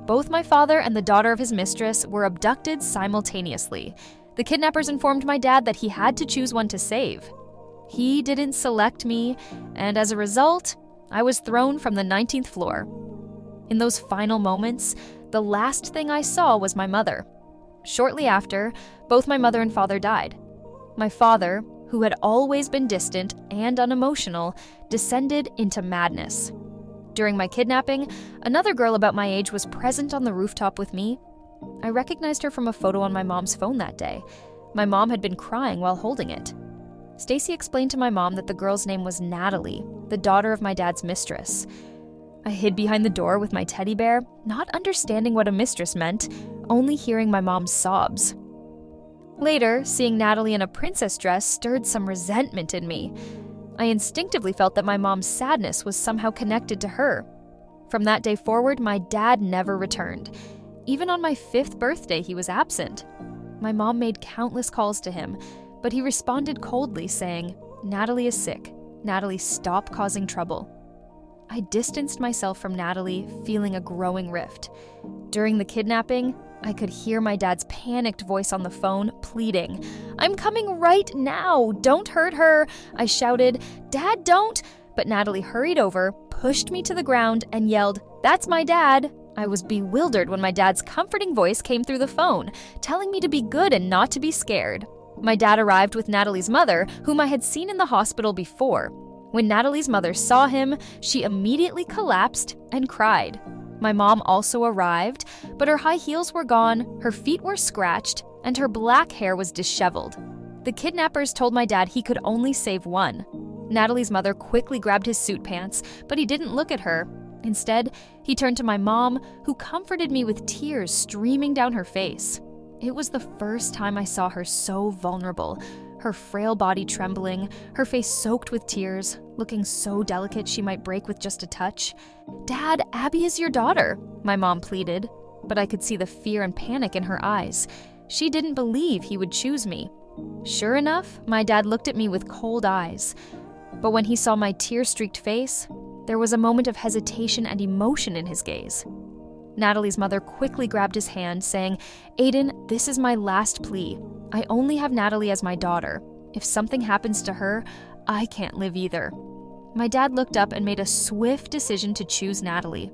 Both my father and the daughter of his mistress were abducted simultaneously. The kidnappers informed my dad that he had to choose one to save. He didn't select me, and as a result, I was thrown from the 19th floor. In those final moments, the last thing I saw was my mother. Shortly after, both my mother and father died. My father, who had always been distant and unemotional, descended into madness. During my kidnapping, another girl about my age was present on the rooftop with me. I recognized her from a photo on my mom's phone that day. My mom had been crying while holding it. Stacy explained to my mom that the girl's name was Natalie, the daughter of my dad's mistress. I hid behind the door with my teddy bear, not understanding what a mistress meant, only hearing my mom's sobs. Later, seeing Natalie in a princess dress stirred some resentment in me. I instinctively felt that my mom's sadness was somehow connected to her. From that day forward, my dad never returned. Even on my 5th birthday, he was absent. My mom made countless calls to him, but he responded coldly, saying, "Natalie is sick. Natalie, stop causing trouble." I distanced myself from Natalie, feeling a growing rift. During the kidnapping, I could hear my dad's panicked voice on the phone, pleading, "I'm coming right now! Don't hurt her!" I shouted, "Dad, don't!" But Natalie hurried over, pushed me to the ground, and yelled, "That's my dad!" I was bewildered when my dad's comforting voice came through the phone, telling me to be good and not to be scared. My dad arrived with Natalie's mother, whom I had seen in the hospital before. When Natalie's mother saw him, she immediately collapsed and cried. My mom also arrived, but her high heels were gone, her feet were scratched, and her black hair was disheveled. The kidnappers told my dad he could only save one. Natalie's mother quickly grabbed his suit pants, but he didn't look at her. Instead, he turned to my mom, who comforted me with tears streaming down her face. It was the first time I saw her so vulnerable, her frail body trembling, her face soaked with tears, looking so delicate she might break with just a touch. "Dad, Abby is your daughter," my mom pleaded, but I could see the fear and panic in her eyes. She didn't believe he would choose me. Sure enough, my dad looked at me with cold eyes. But when he saw my tear-streaked face, there was a moment of hesitation and emotion in his gaze. Natalie's mother quickly grabbed his hand, saying, "Aiden, this is my last plea. I only have Natalie as my daughter. If something happens to her, I can't live either." My dad looked up and made a swift decision to choose Natalie.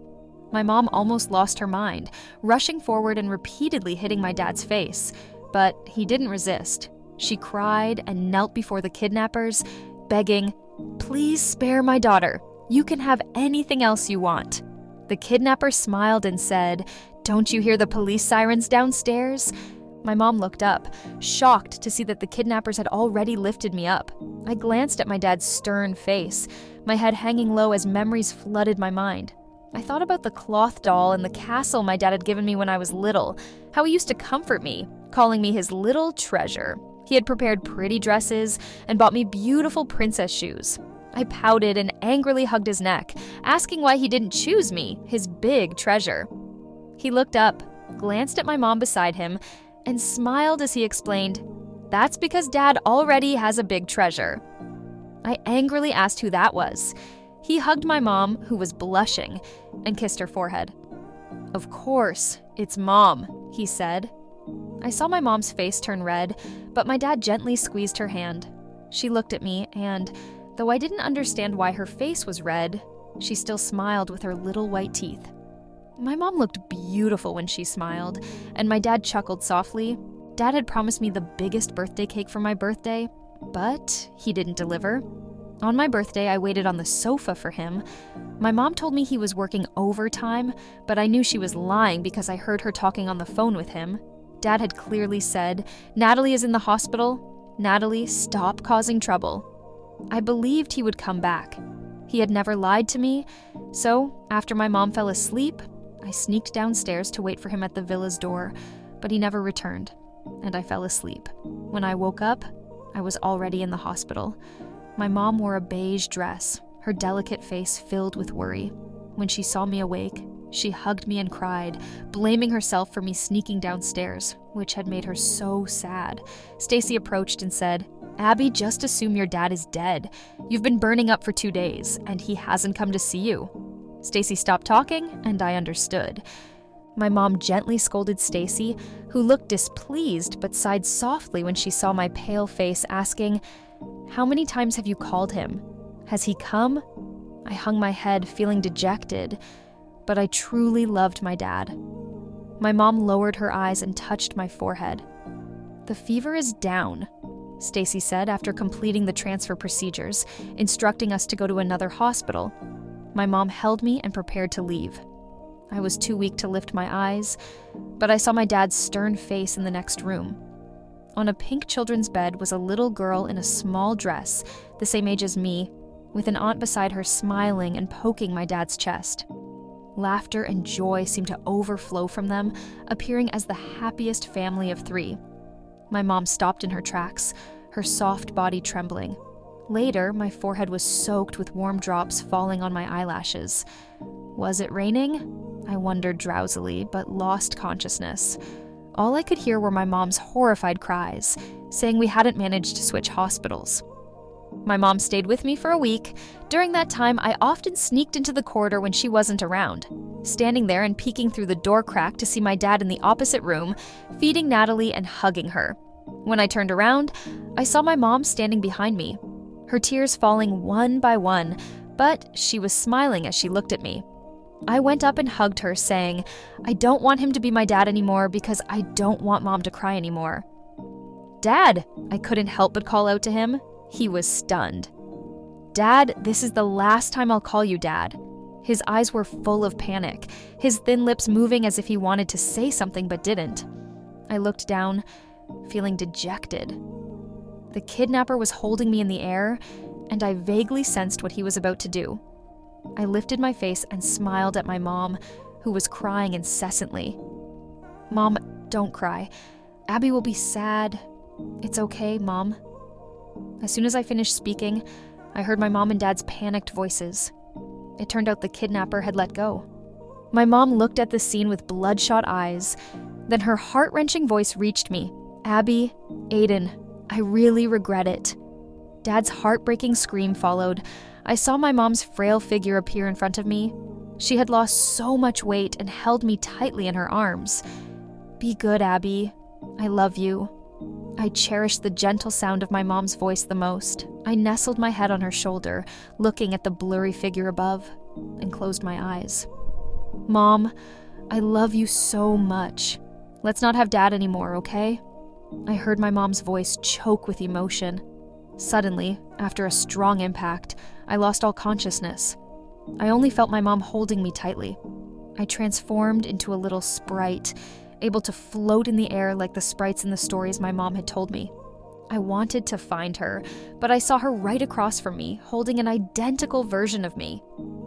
My mom almost lost her mind, rushing forward and repeatedly hitting my dad's face. But he didn't resist. She cried and knelt before the kidnappers, begging, "Please spare my daughter. You can have anything else you want." The kidnapper smiled and said, "Don't you hear the police sirens downstairs?" My mom looked up, shocked to see that the kidnappers had already lifted me up. I glanced at my dad's stern face, my head hanging low as memories flooded my mind. I thought about the cloth doll and the castle my dad had given me when I was little, how he used to comfort me, calling me his little treasure. He had prepared pretty dresses and bought me beautiful princess shoes. I pouted and angrily hugged his neck, asking why he didn't choose me, his big treasure. He looked up, glanced at my mom beside him, and smiled as he explained, "That's because Dad already has a big treasure." I angrily asked who that was. He hugged my mom, who was blushing, and kissed her forehead. "Of course, it's Mom," he said. I saw my mom's face turn red, but my dad gently squeezed her hand. She looked at me, and though I didn't understand why her face was red, she still smiled with her little white teeth. My mom looked beautiful when she smiled, and my dad chuckled softly. Dad had promised me the biggest birthday cake for my birthday, but he didn't deliver. On my birthday, I waited on the sofa for him. My mom told me he was working overtime, but I knew she was lying because I heard her talking on the phone with him. Dad had clearly said, "Natalie is in the hospital. Natalie, stop causing trouble." I believed he would come back. He had never lied to me, so after my mom fell asleep, I sneaked downstairs to wait for him at the villa's door, but he never returned, and I fell asleep. When I woke up, I was already in the hospital. My mom wore a beige dress, her delicate face filled with worry. When she saw me awake, she hugged me and cried, blaming herself for me sneaking downstairs, which had made her so sad. Stacy approached and said, "Abby, just assume your dad is dead. You've been burning up for 2 days, and he hasn't come to see you." Stacy stopped talking, and I understood. My mom gently scolded Stacy, who looked displeased but sighed softly when she saw my pale face, asking, "How many times have you called him? Has he come?" I hung my head, feeling dejected, but I truly loved my dad. My mom lowered her eyes and touched my forehead. "The fever is down," Stacy said after completing the transfer procedures, instructing us to go to another hospital. My mom held me and prepared to leave. I was too weak to lift my eyes, but I saw my dad's stern face in the next room. On a pink children's bed was a little girl in a small dress, the same age as me, with an aunt beside her smiling and poking my dad's chest. Laughter and joy seemed to overflow from them, appearing as the happiest family of three. My mom stopped in her tracks, her soft body trembling. Later, my forehead was soaked with warm drops falling on my eyelashes. Was it raining? I wondered drowsily, but lost consciousness. All I could hear were my mom's horrified cries, saying we hadn't managed to switch hospitals. My mom stayed with me for a week. During that time, I often sneaked into the corridor when she wasn't around, standing there and peeking through the door crack to see my dad in the opposite room, feeding Natalie and hugging her. When I turned around, I saw my mom standing behind me, her tears falling one by one, but she was smiling as she looked at me. I went up and hugged her, saying, "I don't want him to be my dad anymore because I don't want Mom to cry anymore." "Dad!" I couldn't help but call out to him. He was stunned. "Dad, this is the last time I'll call you Dad." His eyes were full of panic, his thin lips moving as if he wanted to say something but didn't. I looked down, feeling dejected. The kidnapper was holding me in the air, and I vaguely sensed what he was about to do. I lifted my face and smiled at my mom, who was crying incessantly. "Mom, don't cry. Abby will be sad. It's okay, Mom." As soon as I finished speaking, I heard my mom and dad's panicked voices. It turned out the kidnapper had let go. My mom looked at the scene with bloodshot eyes. Then her heart-wrenching voice reached me. "Abby, Aiden, I really regret it." Dad's heartbreaking scream followed. I saw my mom's frail figure appear in front of me. She had lost so much weight and held me tightly in her arms. "Be good, Abby. I love you." I cherished the gentle sound of my mom's voice the most. I nestled my head on her shoulder, looking at the blurry figure above, and closed my eyes. "Mom, I love you so much. Let's not have Dad anymore, okay?" I heard my mom's voice choke with emotion. Suddenly, after a strong impact, I lost all consciousness. I only felt my mom holding me tightly. I transformed into a little sprite, able to float in the air like the sprites in the stories my mom had told me. I wanted to find her, but I saw her right across from me, holding an identical version of me.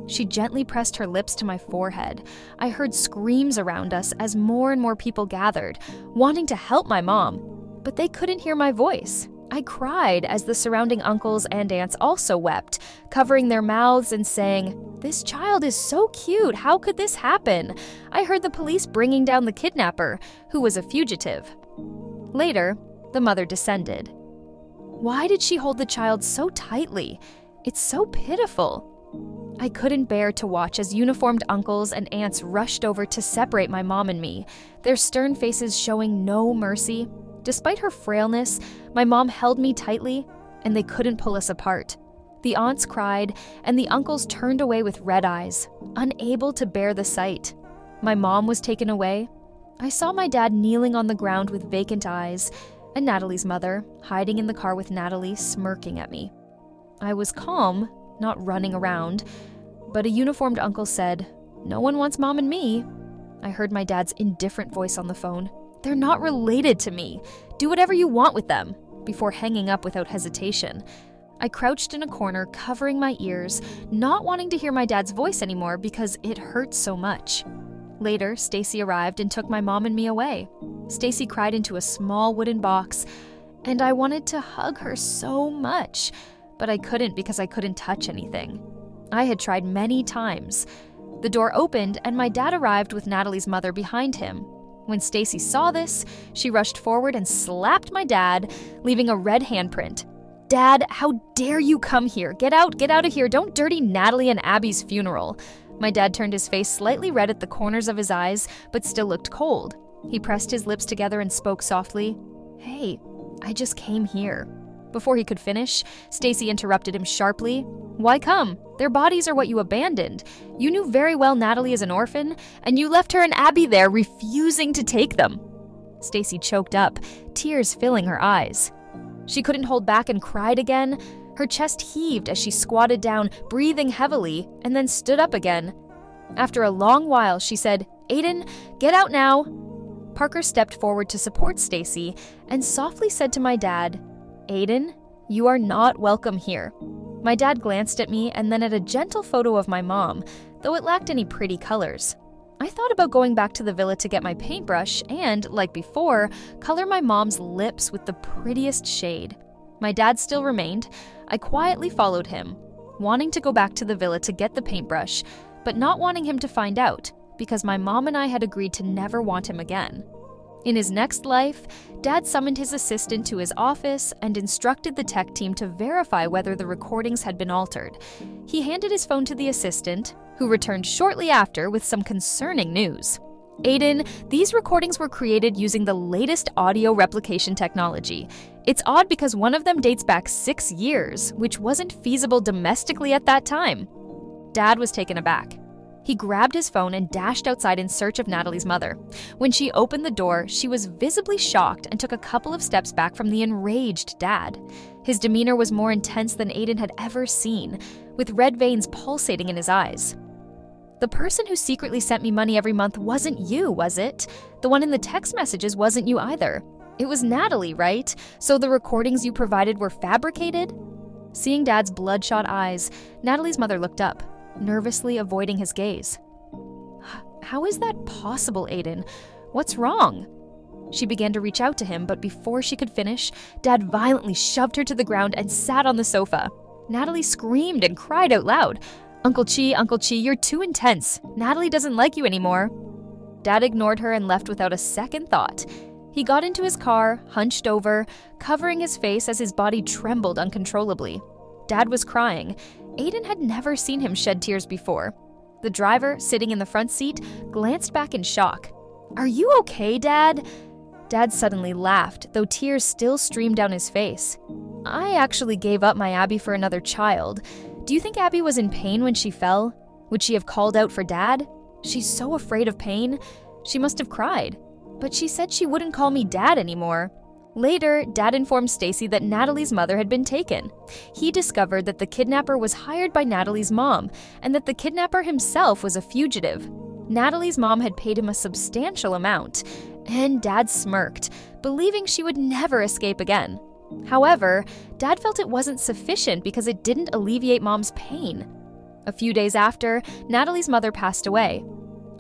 She gently pressed her lips to my forehead. I heard screams around us as more and more people gathered, wanting to help my mom, but they couldn't hear my voice. I cried as the surrounding uncles and aunts also wept, covering their mouths and saying, "This child is so cute, how could this happen?" I heard the police bringing down the kidnapper, who was a fugitive. Later, the mother descended. Why did she hold the child so tightly? It's so pitiful. I couldn't bear to watch as uniformed uncles and aunts rushed over to separate my mom and me, their stern faces showing no mercy. Despite her frailness, my mom held me tightly, and they couldn't pull us apart. The aunts cried, and the uncles turned away with red eyes, unable to bear the sight. My mom was taken away. I saw my dad kneeling on the ground with vacant eyes, and Natalie's mother, hiding in the car with Natalie, smirking at me. I was calm, not running around, but a uniformed uncle said, "No one wants Mom and me." I heard my dad's indifferent voice on the phone. "They're not related to me. Do whatever you want with them," before hanging up without hesitation. I crouched in a corner, covering my ears, not wanting to hear my dad's voice anymore because it hurt so much. Later, Stacy arrived and took my mom and me away. Stacy cried into a small wooden box, and I wanted to hug her so much, but I couldn't because I couldn't touch anything. I had tried many times. The door opened, and my dad arrived with Natalie's mother behind him. When Stacy saw this, she rushed forward and slapped my dad, leaving a red handprint. "Dad, how dare you come here? Get out of here. Don't dirty Natalie and Abby's funeral." My dad turned his face slightly red at the corners of his eyes, but still looked cold. He pressed his lips together and spoke softly. "Hey, I just came here." Before he could finish, Stacy interrupted him sharply. "Why come? Their bodies are what you abandoned. You knew very well Natalie is an orphan, and you left her and Abby there, refusing to take them." Stacy choked up, tears filling her eyes. She couldn't hold back and cried again. Her chest heaved as she squatted down, breathing heavily, and then stood up again. After a long while, she said, "Aiden, get out now." Parker stepped forward to support Stacy and softly said to my dad, "Aiden, you are not welcome here." My dad glanced at me and then at a gentle photo of my mom, though it lacked any pretty colors. I thought about going back to the villa to get my paintbrush and, like before, color my mom's lips with the prettiest shade. My dad still remained. I quietly followed him, wanting to go back to the villa to get the paintbrush, but not wanting him to find out, because my mom and I had agreed to never want him again. In his next life, Dad summoned his assistant to his office and instructed the tech team to verify whether the recordings had been altered. He handed his phone to the assistant, who returned shortly after with some concerning news. "Aiden, these recordings were created using the latest audio replication technology. It's odd because one of them dates back 6 years, which wasn't feasible domestically at that time." Dad was taken aback. He grabbed his phone and dashed outside in search of Natalie's mother. When she opened the door, she was visibly shocked and took a couple of steps back from the enraged Dad. His demeanor was more intense than Aiden had ever seen, with red veins pulsating in his eyes. "The person who secretly sent me money every month wasn't you, was it? The one in the text messages wasn't you either. It was Natalie, right? So the recordings you provided were fabricated?" Seeing Dad's bloodshot eyes, Natalie's mother looked up, nervously avoiding his gaze. "How is that possible, Aiden? What's wrong?" She began to reach out to him, but before she could finish, Dad violently shoved her to the ground and sat on the sofa. Natalie screamed and cried out loud. Uncle Chi, you're too intense. Natalie doesn't like you anymore." Dad ignored her and left without a second thought. He got into his car, hunched over, covering his face as his body trembled uncontrollably. Dad was crying. Aiden had never seen him shed tears before. The driver, sitting in the front seat, glanced back in shock. "Are you okay, Dad?" Dad suddenly laughed, though tears still streamed down his face. "I actually gave up my Abby for another child. Do you think Abby was in pain when she fell? Would she have called out for Dad? She's so afraid of pain. She must have cried. But she said she wouldn't call me Dad anymore." Later, Dad informed Stacy that Natalie's mother had been taken. He discovered that the kidnapper was hired by Natalie's mom, and that the kidnapper himself was a fugitive. Natalie's mom had paid him a substantial amount, and Dad smirked, believing she would never escape again. However, Dad felt it wasn't sufficient because it didn't alleviate Mom's pain. A few days after, Natalie's mother passed away.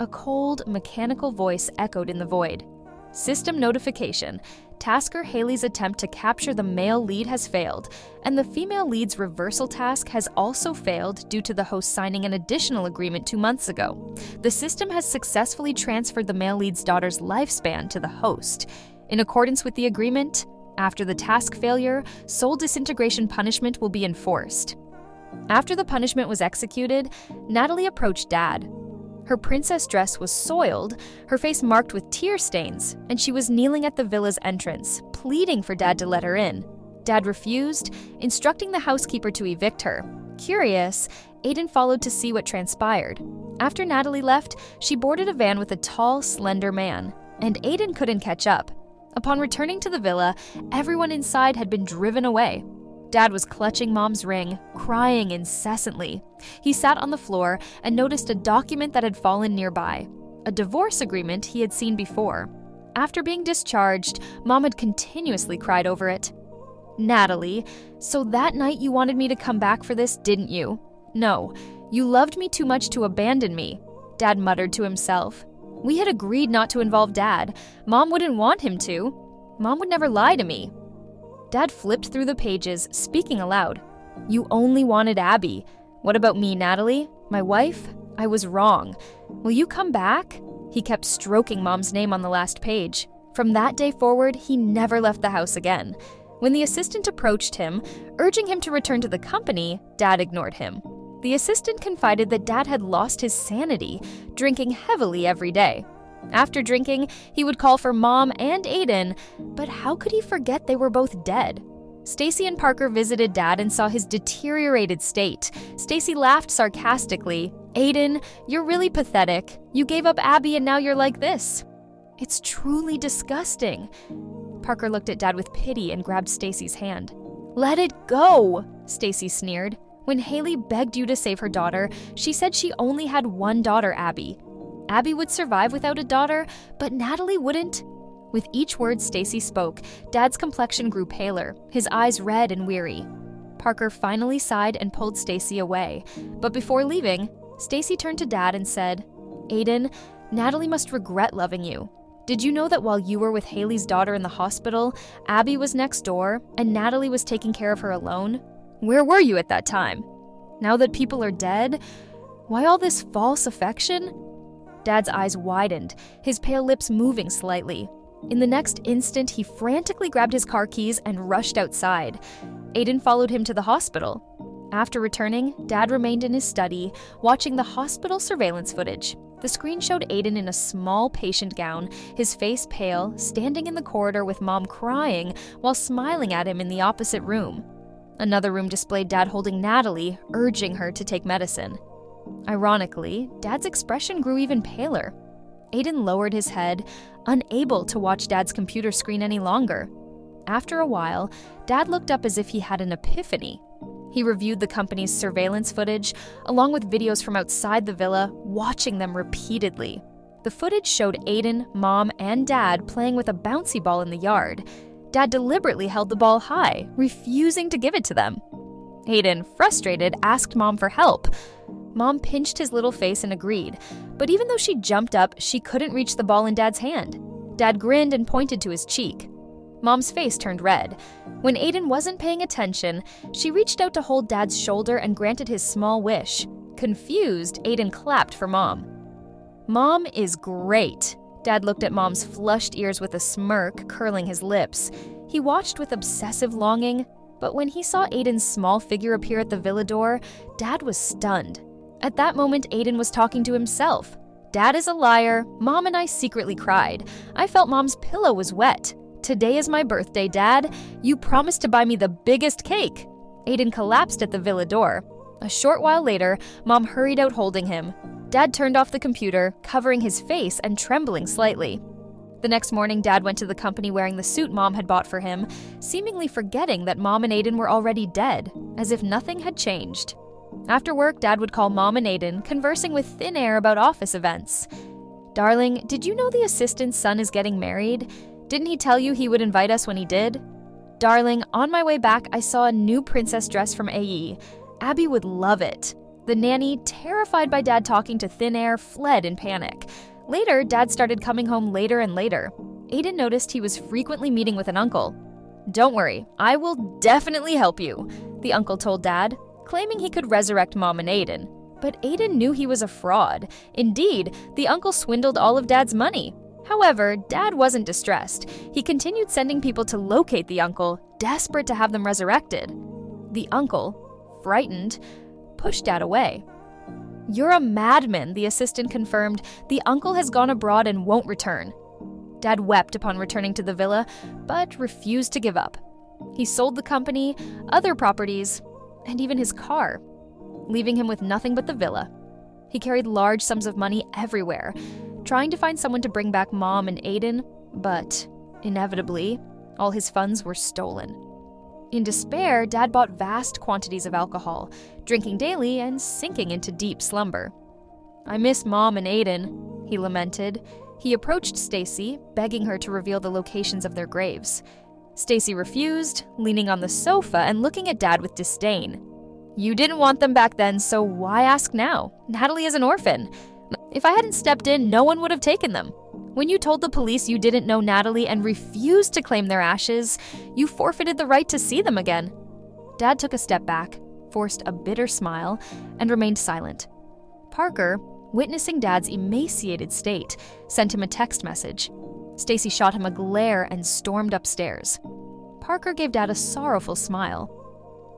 A cold, mechanical voice echoed in the void. "System notification. Tasker Haley's attempt to capture the male lead has failed, and the female lead's reversal task has also failed due to the host signing an additional agreement 2 months ago. The system has successfully transferred the male lead's daughter's lifespan to the host. In accordance with the agreement, after the task failure, soul disintegration punishment will be enforced." After the punishment was executed, Natalie approached Dad. Her princess dress was soiled, her face marked with tear stains, and she was kneeling at the villa's entrance, pleading for Dad to let her in. Dad refused, instructing the housekeeper to evict her. Curious, Aiden followed to see what transpired. After Natalie left, she boarded a van with a tall, slender man, and Aiden couldn't catch up. Upon returning to the villa, everyone inside had been driven away. Dad was clutching Mom's ring, crying incessantly. He sat on the floor and noticed a document that had fallen nearby, a divorce agreement he had seen before. After being discharged, Mom had continuously cried over it. "Natalie, so that night you wanted me to come back for this, didn't you? No, you loved me too much to abandon me," Dad muttered to himself. "We had agreed not to involve Dad. Mom wouldn't want him to. Mom would never lie to me." Dad flipped through the pages, speaking aloud. "You only wanted Abby. What about me, Natalie? My wife? I was wrong. Will you come back?" He kept stroking Mom's name on the last page. From that day forward, he never left the house again. When the assistant approached him, urging him to return to the company, Dad ignored him. The assistant confided that Dad had lost his sanity, drinking heavily every day. After drinking, he would call for Mom and Aiden, but how could he forget they were both dead? Stacy and Parker visited Dad and saw his deteriorated state. Stacy laughed sarcastically. "Aiden, you're really pathetic. You gave up Abby and now you're like this." "It's truly disgusting." Parker looked at Dad with pity and grabbed Stacy's hand. "Let it go," Stacy sneered. "When Haley begged you to save her daughter, she said she only had one daughter, Abby. Abby would survive without a daughter, but Natalie wouldn't." With each word Stacy spoke, Dad's complexion grew paler, his eyes red and weary. Parker finally sighed and pulled Stacy away. But before leaving, Stacy turned to Dad and said, "Aiden, Natalie must regret loving you. Did you know that while you were with Haley's daughter in the hospital, Abby was next door and Natalie was taking care of her alone? Where were you at that time? Now that people are dead, why all this false affection?" Dad's eyes widened, his pale lips moving slightly. In the next instant, he frantically grabbed his car keys and rushed outside. Aiden followed him to the hospital. After returning, Dad remained in his study, watching the hospital surveillance footage. The screen showed Aiden in a small patient gown, his face pale, standing in the corridor with Mom crying while smiling at him in the opposite room. Another room displayed Dad holding Natalie, urging her to take medicine. Ironically, Dad's expression grew even paler. Aiden lowered his head, unable to watch Dad's computer screen any longer. After a while, Dad looked up as if he had an epiphany. He reviewed the company's surveillance footage, along with videos from outside the villa, watching them repeatedly. The footage showed Aiden, Mom, and Dad playing with a bouncy ball in the yard. Dad deliberately held the ball high, refusing to give it to them. Aiden, frustrated, asked Mom for help. Mom pinched his little face and agreed, but even though she jumped up, she couldn't reach the ball in Dad's hand. Dad grinned and pointed to his cheek. Mom's face turned red. When Aiden wasn't paying attention, she reached out to hold Dad's shoulder and granted his small wish. Confused, Aiden clapped for Mom. "Mom is great." Dad looked at Mom's flushed ears with a smirk, curling his lips. He watched with obsessive longing, but when he saw Aiden's small figure appear at the villa door, Dad was stunned. At that moment, Aiden was talking to himself. "Dad is a liar. Mom and I secretly cried. I felt Mom's pillow was wet. Today is my birthday, Dad. You promised to buy me the biggest cake." Aiden collapsed at the villa door. A short while later, Mom hurried out holding him. Dad turned off the computer, covering his face and trembling slightly. The next morning, Dad went to the company wearing the suit Mom had bought for him, seemingly forgetting that Mom and Aiden were already dead, as if nothing had changed. After work, Dad would call Mom and Aiden, conversing with thin air about office events. "Darling, did you know the assistant's son is getting married? Didn't he tell you he would invite us when he did? Darling, on my way back, I saw a new princess dress from AE. Abby would love it." The nanny, terrified by Dad talking to thin air, fled in panic. Later, Dad started coming home later and later. Aiden noticed he was frequently meeting with an uncle. "Don't worry, I will definitely help you," the uncle told Dad, claiming he could resurrect Mom and Aiden. But Aiden knew he was a fraud. Indeed, the uncle swindled all of Dad's money. However, Dad wasn't distressed. He continued sending people to locate the uncle, desperate to have them resurrected. The uncle, frightened, pushed Dad away. "You're a madman," the assistant confirmed. "The uncle has gone abroad and won't return." Dad wept upon returning to the villa, but refused to give up. He sold the company, other properties, and even his car, leaving him with nothing but the villa. He carried large sums of money everywhere, trying to find someone to bring back Mom and Aiden, but inevitably, all his funds were stolen. In despair, Dad bought vast quantities of alcohol, drinking daily and sinking into deep slumber. "I miss Mom and Aiden," he lamented. He approached Stacy, begging her to reveal the locations of their graves. Stacy refused, leaning on the sofa and looking at Dad with disdain. "You didn't want them back then, so why ask now? Natalie is an orphan. If I hadn't stepped in, no one would have taken them. When you told the police you didn't know Natalie and refused to claim their ashes, you forfeited the right to see them again." Dad took a step back, forced a bitter smile, and remained silent. Parker, witnessing Dad's emaciated state, sent him a text message. Stacy shot him a glare and stormed upstairs. Parker gave Dad a sorrowful smile.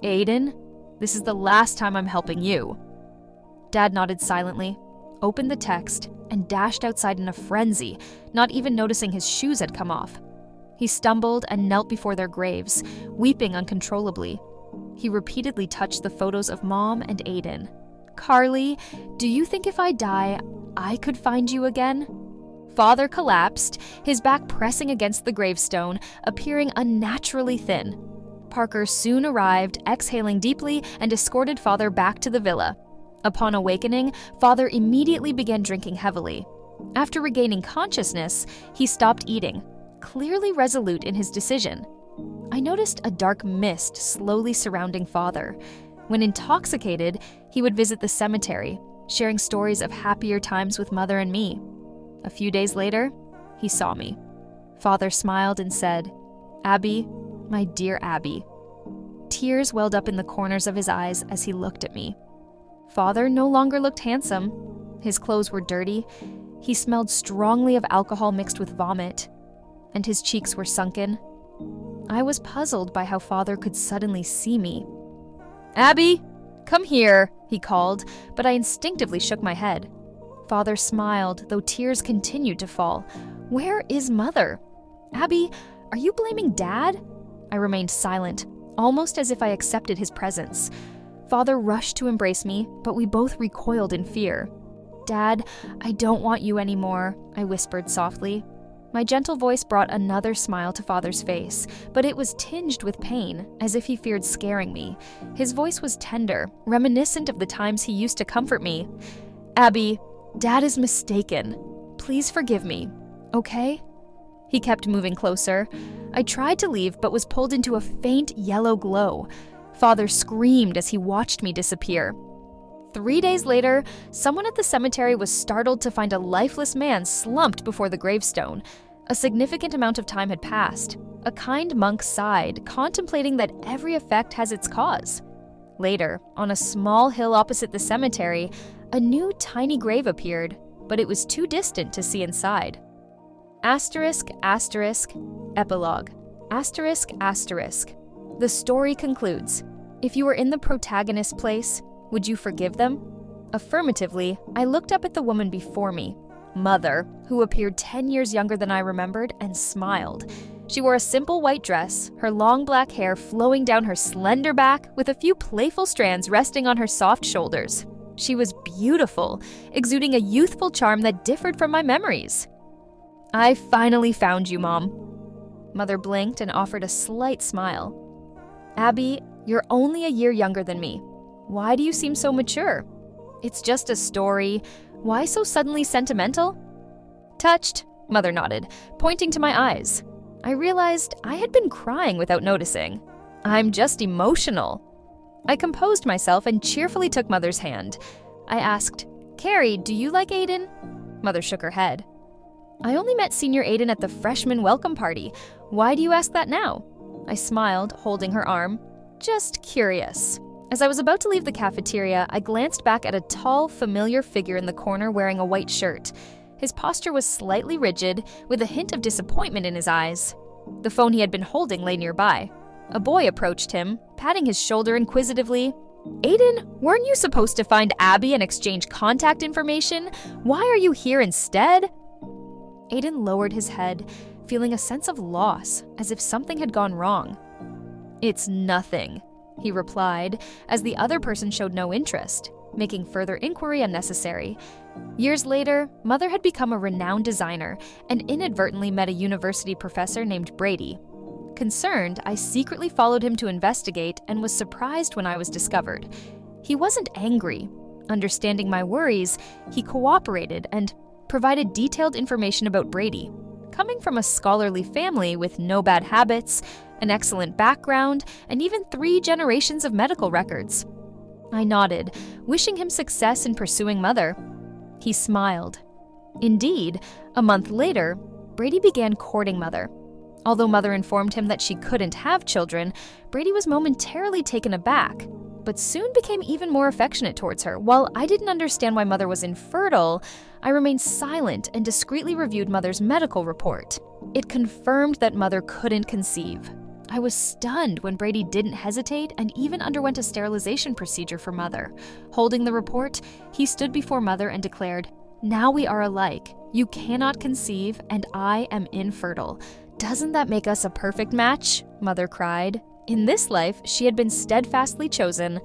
"Aiden, this is the last time I'm helping you." Dad nodded silently, opened the text, and dashed outside in a frenzy, not even noticing his shoes had come off. He stumbled and knelt before their graves, weeping uncontrollably. He repeatedly touched the photos of Mom and Aiden. "Carly, do you think if I die, I could find you again?" Father collapsed, his back pressing against the gravestone, appearing unnaturally thin. Parker soon arrived, exhaling deeply, and escorted Father back to the villa. Upon awakening, Father immediately began drinking heavily. After regaining consciousness, he stopped eating, clearly resolute in his decision. I noticed a dark mist slowly surrounding Father. When intoxicated, he would visit the cemetery, sharing stories of happier times with Mother and me. A few days later, he saw me. Father smiled and said, "Abby, my dear Abby." Tears welled up in the corners of his eyes as he looked at me. Father no longer looked handsome. His clothes were dirty. He smelled strongly of alcohol mixed with vomit, and his cheeks were sunken. I was puzzled by how Father could suddenly see me. "Abby, come here," he called, but I instinctively shook my head. Father smiled, though tears continued to fall. "Where is Mother? Abby, are you blaming Dad?" I remained silent, almost as if I accepted his presence. Father rushed to embrace me, but we both recoiled in fear. "Dad, I don't want you anymore," I whispered softly. My gentle voice brought another smile to Father's face, but it was tinged with pain, as if he feared scaring me. His voice was tender, reminiscent of the times he used to comfort me. "Abby, Dad is mistaken. Please forgive me, okay?" He kept moving closer. I tried to leave, but was pulled into a faint yellow glow. Father screamed as he watched me disappear. 3 days later, someone at the cemetery was startled to find a lifeless man slumped before the gravestone. A significant amount of time had passed. A kind monk sighed, contemplating that every effect has its cause. Later, on a small hill opposite the cemetery, a new tiny grave appeared, but it was too distant to see inside. Asterisk, asterisk, epilogue. Asterisk, asterisk. The story concludes. If you were in the protagonist's place, would you forgive them? Affirmatively, I looked up at the woman before me, Mother, who appeared 10 years younger than I remembered, and smiled. She wore a simple white dress, her long black hair flowing down her slender back with a few playful strands resting on her soft shoulders. She was beautiful, exuding a youthful charm that differed from my memories. "I finally found you, Mom." Mother blinked and offered a slight smile. "Abby, you're only a year younger than me. Why do you seem so mature?" "It's just a story. Why so suddenly sentimental?" "Touched," Mother nodded, pointing to my eyes. I realized I had been crying without noticing. "I'm just emotional." I composed myself and cheerfully took Mother's hand. I asked, "Carrie, do you like Aiden?" Mother shook her head. "I only met Senior Aiden at the freshman welcome party. Why do you ask that now?" I smiled, holding her arm. "Just curious." As I was about to leave the cafeteria, I glanced back at a tall, familiar figure in the corner wearing a white shirt. His posture was slightly rigid, with a hint of disappointment in his eyes. The phone he had been holding lay nearby. A boy approached him, patting his shoulder inquisitively. "Aiden, weren't you supposed to find Abby and exchange contact information? Why are you here instead?" Aiden lowered his head, feeling a sense of loss, as if something had gone wrong. "It's nothing," he replied, as the other person showed no interest, making further inquiry unnecessary. Years later, Mother had become a renowned designer and inadvertently met a university professor named Brady. Concerned, I secretly followed him to investigate and was surprised when I was discovered. He wasn't angry. Understanding my worries, he cooperated and provided detailed information about Brady. Coming from a scholarly family with no bad habits, an excellent background, and even 3 generations of medical records. I nodded, wishing him success in pursuing Mother. He smiled. Indeed, a month later, Brady began courting Mother. Although Mother informed him that she couldn't have children, Brady was momentarily taken aback, but soon became even more affectionate towards her. While I didn't understand why Mother was infertile, I remained silent and discreetly reviewed Mother's medical report. It confirmed that Mother couldn't conceive. I was stunned when Brady didn't hesitate and even underwent a sterilization procedure for Mother. Holding the report, he stood before Mother and declared, "Now we are alike. You cannot conceive, and I am infertile. Doesn't that make us a perfect match?" Mother cried. In this life, she had been steadfastly chosen,